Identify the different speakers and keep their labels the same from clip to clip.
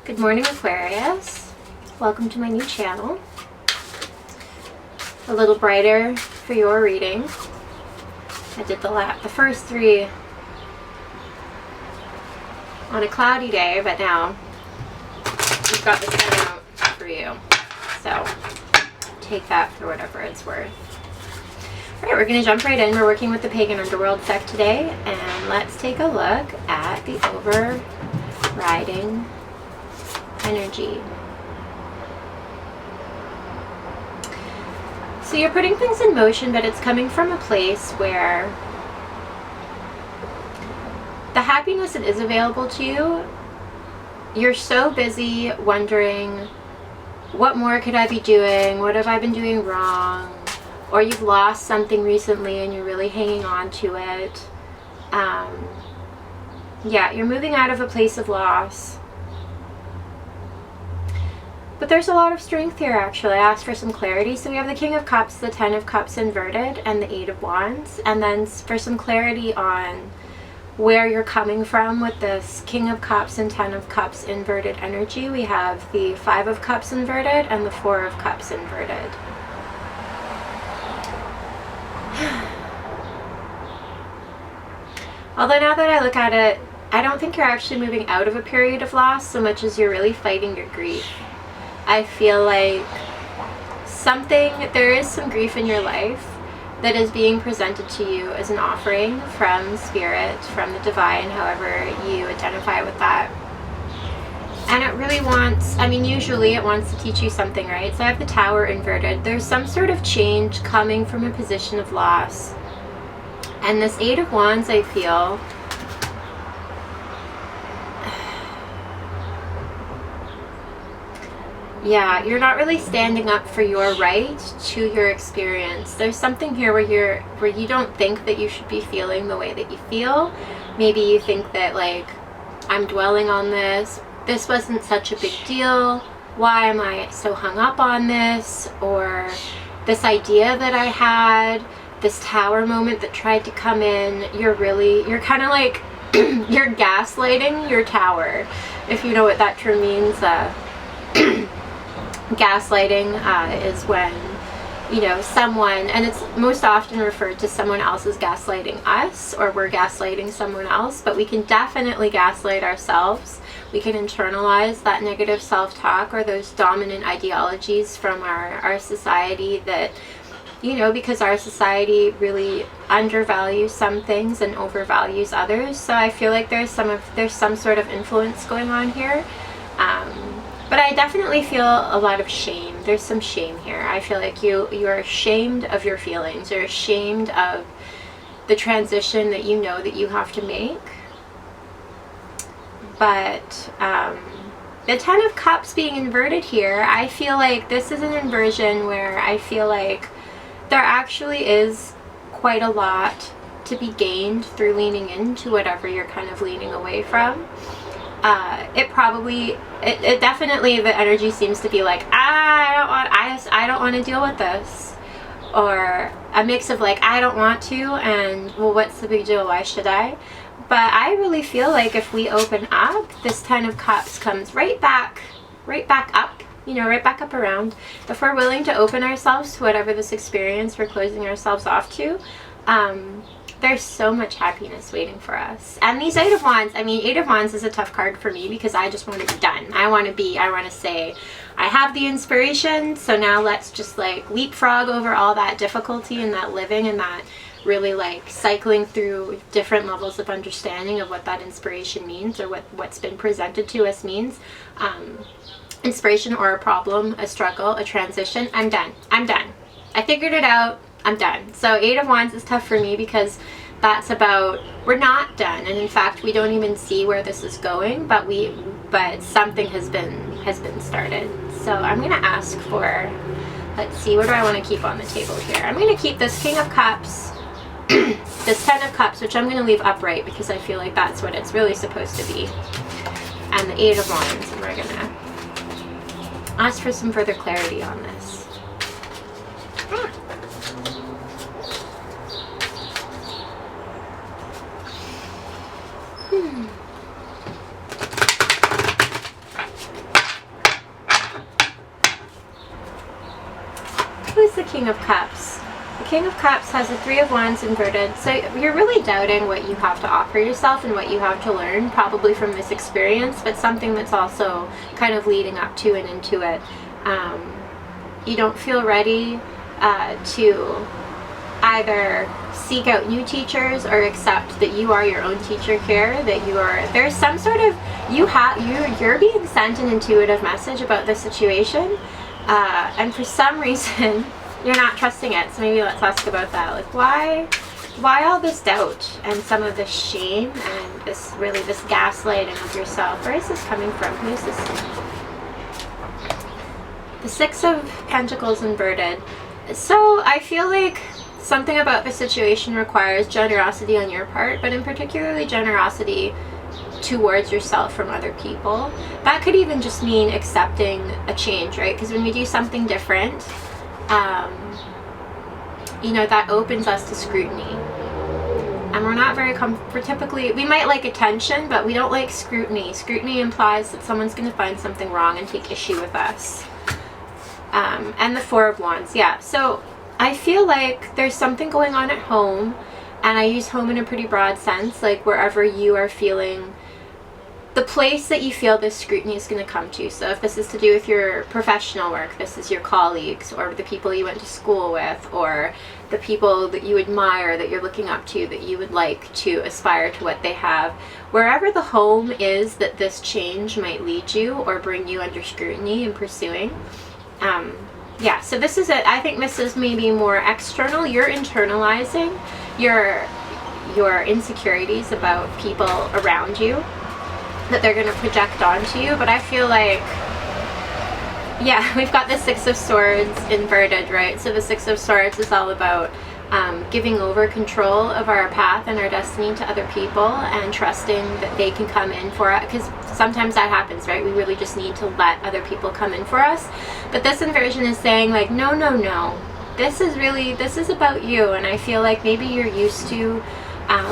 Speaker 1: Good morning, Aquarius. Welcome to my new channel. A little brighter for your reading. I did the first three on a cloudy day, but now we've got the sun out for you. So take that for whatever it's worth. All right, we're going to jump right in. We're working with the Pagan Underworld deck today, and let's take a look at the overriding energy. So you're putting things in motion, but it's coming from a place where the happiness that is available to you, you're so busy wondering, what more could I be doing? What have I been doing wrong? Or you've lost something recently and you're really hanging on to it. Yeah, you're moving out of a place of loss. But there's a lot of strength here, actually. I asked for some clarity. So we have the King of Cups, the Ten of Cups inverted, and the Eight of Wands. And then for some clarity on where you're coming from with this King of Cups and Ten of Cups inverted energy, we have the Five of Cups inverted and the Four of Cups inverted. Although now that I look at it, I don't think you're actually moving out of a period of loss so much as you're really fighting your grief. I feel like there is some grief in your life that is being presented to you as an offering from Spirit, from the Divine, however you identify with that. And it really wants, usually it wants to teach you something, right? So I have the Tower inverted. There's some sort of change coming from a position of loss. And this Eight of Wands, I feel, yeah, you're not really standing up for your right to your experience. There's something here where you don't think that you should be feeling the way that you feel. Maybe you think that, like, I'm dwelling on this. This wasn't such a big deal. Why am I so hung up on this? Or this idea that I had, this tower moment that tried to come in, you're kind of like, you're gaslighting your tower, if you know what that term means. Gaslighting is when, someone, and it's most often referred to someone else as gaslighting us, or we're gaslighting someone else, but we can definitely gaslight ourselves. We can internalize that negative self-talk or those dominant ideologies from our society that, because our society really undervalues some things and overvalues others. So I feel like there's some sort of influence going on here. But I definitely feel a lot of shame. There's some shame here. I feel like you're ashamed of your feelings. You're ashamed of the transition that you know that you have to make. But the Ten of Cups being inverted here, I feel like this is an inversion where I feel like there actually is quite a lot to be gained through leaning into whatever you're kind of leaning away from. It definitely, the energy seems to be like, I don't want to deal with this, or a mix of like, I don't want to, and well, what's the big deal? Why should I? But I really feel like if we open up, this Ten of Cups comes right back up, right back up around. If we're willing to open ourselves to whatever this experience we're closing ourselves off to, there's so much happiness waiting for us. And these Eight of Wands, Eight of Wands is a tough card for me because I just want to be done. I want to say, I have the inspiration, so now let's just like leapfrog over all that difficulty and that living and that really like cycling through different levels of understanding of what that inspiration means, or what's been presented to us means. Inspiration or a problem, a struggle, a transition. I'm done. I figured it out. I'm done. So Eight of Wands is tough for me because that's about, we're not done, and in fact we don't even see where this is going, but something has been started. So I'm gonna ask for, let's see, what do I want to keep on the table here? I'm gonna keep this King of Cups, this Ten of Cups, which I'm gonna leave upright because I feel like that's what it's really supposed to be, and the Eight of Wands, and we're gonna ask for some further clarity on this. Who's the King of Cups? The King of Cups has the Three of Wands inverted, so you're really doubting what you have to offer yourself and what you have to learn, probably from this experience, but something that's also kind of leading up to and into it. You don't feel ready to either seek out new teachers or accept that you are your own teacher here, that you are, there's some sort of, you're being sent an intuitive message about the situation, and for some reason you're not trusting it. So maybe let's ask about that. Like, why all this doubt and some of this shame and this gaslighting of yourself? Where is this coming from? Who is this? The Six of Pentacles inverted. So I feel like something about the situation requires generosity on your part, but in particularly generosity towards yourself from other people. That could even just mean accepting a change, right? Because when we do something different, you know, that opens us to scrutiny. And we're not very typically, we might like attention, but we don't like scrutiny. Scrutiny implies that someone's going to find something wrong and take issue with us. And the Four of Wands, yeah. So I feel like there's something going on at home, and I use home in a pretty broad sense, like wherever you are feeling, the place that you feel this scrutiny is going to come to. So if this is to do with your professional work, this is your colleagues or the people you went to school with, or the people that you admire, that you're looking up to, that you would like to aspire to what they have. Wherever the home is that this change might lead you or bring you under scrutiny and pursuing. Yeah, so this is it. I think this is maybe more external. You're internalizing your insecurities about people around you that they're going to project onto you. But I feel like, yeah, we've got the Six of Swords inverted, right? So the Six of Swords is all about giving over control of our path and our destiny to other people and trusting that they can come in for us, because sometimes that happens, right? We really just need to let other people come in for us. But this inversion is saying, like, no, this is about you. And I feel like maybe you're used to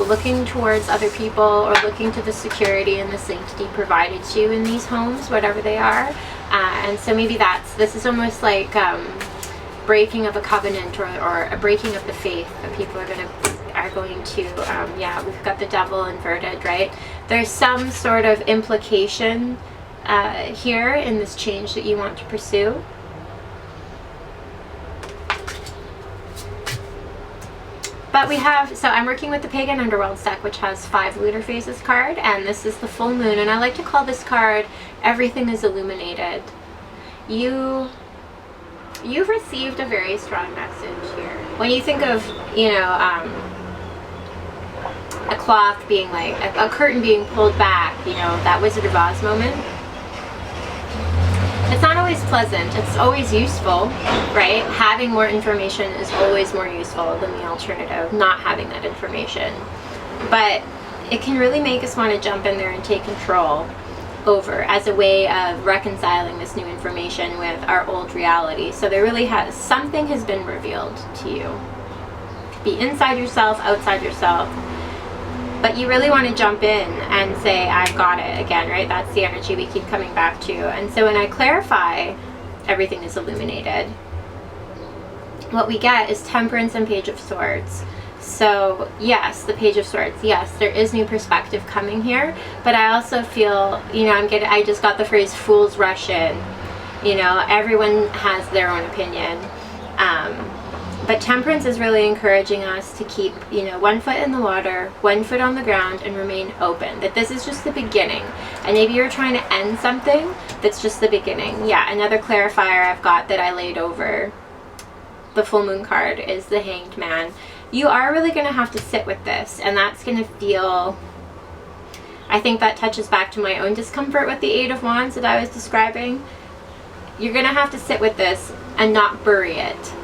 Speaker 1: looking towards other people or looking to the security and the sanctity provided to you in these homes, whatever they are. And so maybe this is almost like breaking of a covenant or a breaking of the faith that people are going to yeah, we've got the Devil inverted, right? There's some sort of implication here in this change that you want to pursue. But we have, so I'm working with the Pagan Underworld deck, which has 5 lunar phases card, and this is the full moon, and I like to call this card Everything is Illuminated. You've received a very strong message here. When you think of, you know, a cloth being like, a curtain being pulled back, you know, that Wizard of Oz moment, it's not always pleasant. It's always useful, right? Having more information is always more useful than the alternative, not having that information. But it can really make us want to jump in there and take control over as a way of reconciling this new information with our old reality. So there really something has been revealed to you. It could be inside yourself, outside yourself. But you really want to jump in and say, I've got it again, right? That's the energy we keep coming back to. And so when I clarify, everything is illuminated, what we get is Temperance and Page of Swords. So yes, the Page of Swords, yes, there is new perspective coming here, but I also feel, you know, I just got the phrase fools rush in. You know, everyone has their own opinion. But Temperance is really encouraging us to keep, you know, 1 foot in the water, 1 foot on the ground, and remain open. That this is just the beginning. And maybe you're trying to end something that's just the beginning. Yeah, another clarifier I've got that I laid over the full moon card is the Hanged Man. You are really going to have to sit with this, and that's going to feel, I think that touches back to my own discomfort with the Eight of Wands that I was describing. You're going to have to sit with this and not bury it,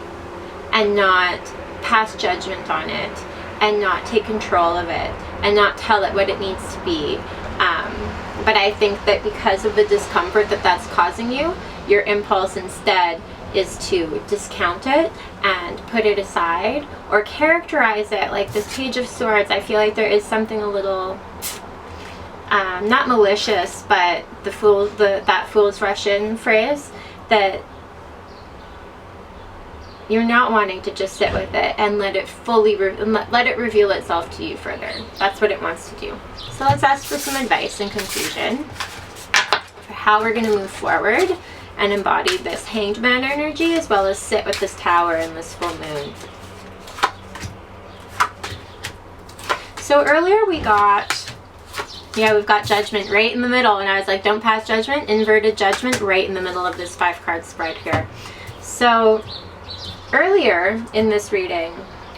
Speaker 1: and not pass judgment on it, and not take control of it, and not tell it what it needs to be. But I think that because of the discomfort that that's causing you, your impulse instead is to discount it and put it aside or characterize it. Like this Page of Swords, I feel like there is something a little not malicious, but that fools rush in phrase, that You're not wanting to just sit with it and let it fully let it reveal itself to you further. That's what it wants to do. So let's ask for some advice in conclusion for how we're going to move forward and embody this Hanged Man energy, as well as sit with this Tower and this full moon. So earlier we've got Judgment right in the middle, and I was like, don't pass Judgment, inverted Judgment right in the middle of this 5-card spread here. So earlier in this reading,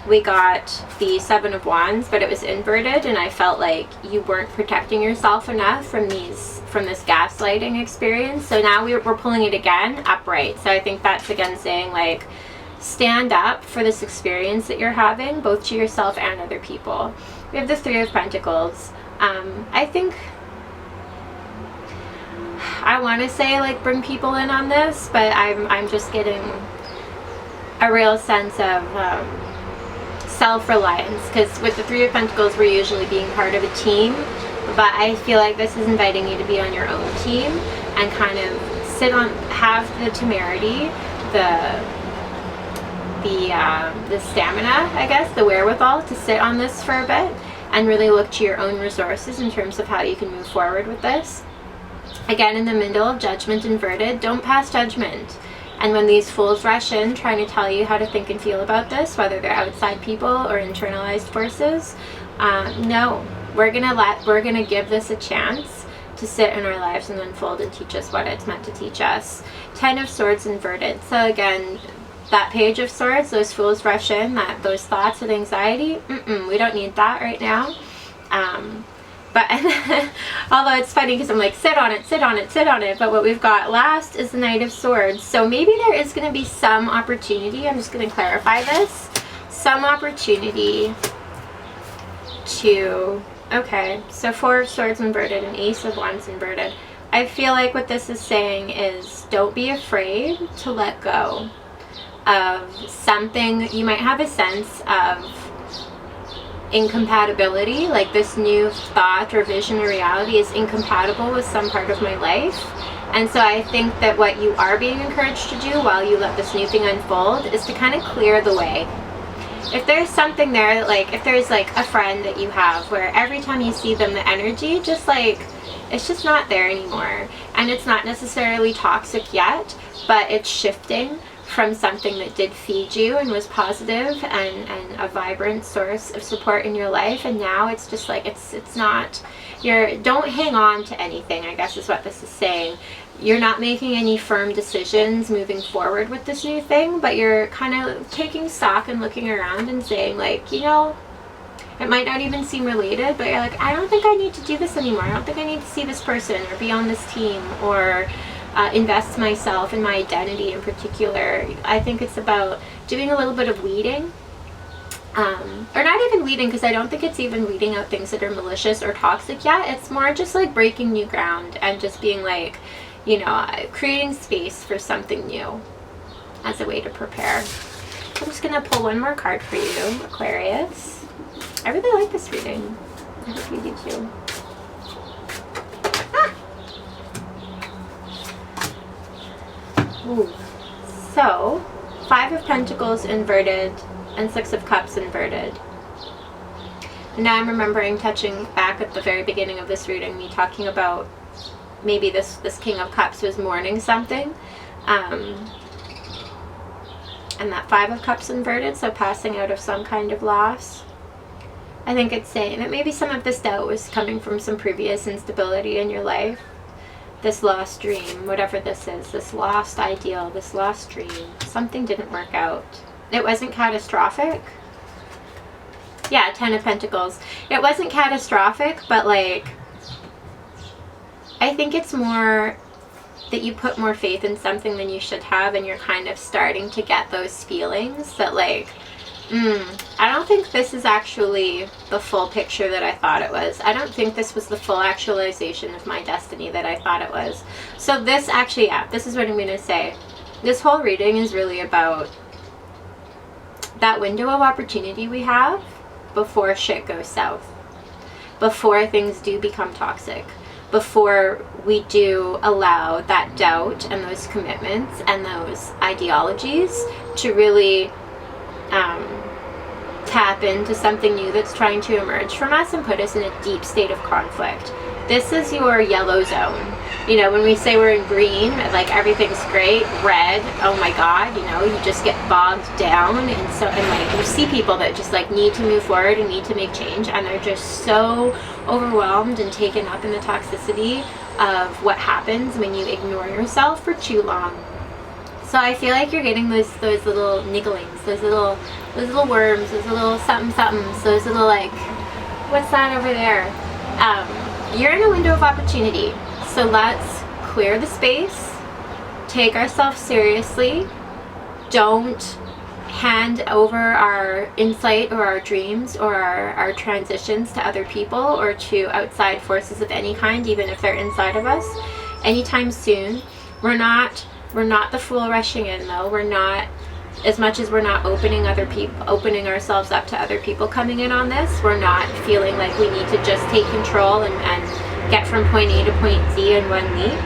Speaker 1: we got the 7 of Wands, but it was inverted, and I felt like you weren't protecting yourself enough from this gaslighting experience. So now we're pulling it again upright. So I think that's again saying, like, stand up for this experience that you're having, both to yourself and other people. We have the 3 of Pentacles. I think I want to say, like, bring people in on this, but I'm just getting a real sense of self-reliance, because with the 3 of Pentacles we're usually being part of a team, but I feel like this is inviting you to be on your own team and kind of have the temerity, the stamina, I guess, the wherewithal to sit on this for a bit and really look to your own resources in terms of how you can move forward with this. Again, in the middle of Judgment inverted, don't pass Judgment. And when these fools rush in trying to tell you how to think and feel about this, whether they're outside people or internalized forces, no, we're gonna give this a chance to sit in our lives and unfold and teach us what it's meant to teach us. 10 of Swords inverted. So again, that Page of Swords, those fools rush in, those thoughts of anxiety, we don't need that right now. But although it's funny because I'm like, sit on it, sit on it, sit on it. But what we've got last is the Knight of Swords. So maybe there is going to be some opportunity. I'm just going to clarify this. Some opportunity to, okay, so 4 of Swords inverted and Ace of Wands inverted. I feel like what this is saying is, don't be afraid to let go of something. You might have a sense of incompatibility, like this new thought or vision or reality is incompatible with some part of my life. And so I think that what you are being encouraged to do while you let this new thing unfold is to kind of clear the way. If there's something there, like if there's like a friend that you have where every time you see them the energy just like, it's just not there anymore, and it's not necessarily toxic yet, but it's shifting from something that did feed you and was positive and a vibrant source of support in your life, and now it's just like it's not, don't hang on to anything, I guess is what this is saying. You're not making any firm decisions moving forward with this new thing, but you're kind of taking stock and looking around and saying, like, you know, it might not even seem related, but you're like, I don't think I need to do this anymore. I don't think I need to see this person or be on this team or invest myself in my identity in particular. I think it's about doing a little bit of weeding, or not even weeding, because I don't think it's even weeding out things that are malicious or toxic yet. It's more just like breaking new ground and just being like, you know, creating space for something new as a way to prepare. I'm just gonna pull one more card for you, Aquarius. I really like this reading. I hope you do too. Ooh. So, 5 of Pentacles inverted and 6 of Cups inverted. And now I'm remembering touching back at the very beginning of this reading, me talking about maybe this King of Cups was mourning something. And that 5 of Cups inverted, so passing out of some kind of loss. I think it's saying that maybe some of this doubt was coming from some previous instability in your life. This lost dream, whatever this is, this lost ideal, this lost dream, something didn't work out. It wasn't catastrophic. Yeah, 10 of Pentacles. It wasn't catastrophic, but like, I think it's more that you put more faith in something than you should have, and you're kind of starting to get those feelings that like, I don't think this is actually the full picture that I thought it was. I don't think this was the full actualization of my destiny that I thought it was. So this actually, yeah, this is what I'm going to say. This whole reading is really about that window of opportunity we have before shit goes south, before things do become toxic, before we do allow that doubt and those commitments and those ideologies to really tap into something new that's trying to emerge from us and put us in a deep state of conflict. This is your yellow zone. You know, when we say we're in green, like everything's great, red, oh my God, you know, you just get bogged down. And like you see people that just like need to move forward and need to make change, and they're just so overwhelmed and taken up in the toxicity of what happens when you ignore yourself for too long. So I feel like you're getting those little nigglings, those little worms, those little somethings, those little like, what's that over there? You're in a window of opportunity. So let's clear the space, take ourselves seriously, don't hand over our insight or our dreams or our transitions to other people or to outside forces of any kind, even if they're inside of us, anytime soon. We're not the fool rushing in, though. We're not, as much as we're not opening ourselves up to other people coming in on this, we're not feeling like we need to just take control and get from point A to point Z in one leap.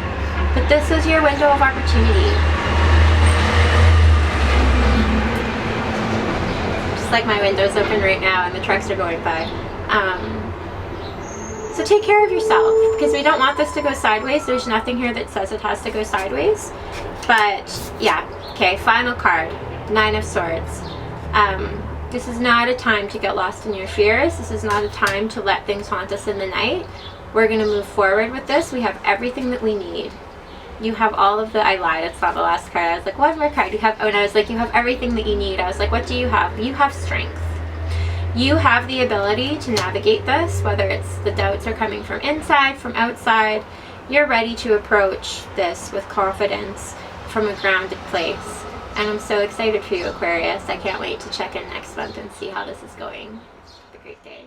Speaker 1: But this is your window of opportunity. Just like my window's open right now and the trucks are going by. So take care of yourself, because we don't want this to go sideways. There's nothing here that says it has to go sideways. But yeah, okay, final card, 9 of Swords. This is not a time to get lost in your fears. This is not a time to let things haunt us in the night. We're going to move forward with this. We have everything that we need. You have all of the, I lied, it's not the last card. I was like, one more card. You have, oh, and I was like, you have everything that you need. I was like, what do you have? You have strength. You have the ability to navigate this, whether it's the doubts are coming from inside, from outside. You're ready to approach this with confidence from a grounded place. And I'm so excited for you, Aquarius. I can't wait to check in next month and see how this is going. Have a great day.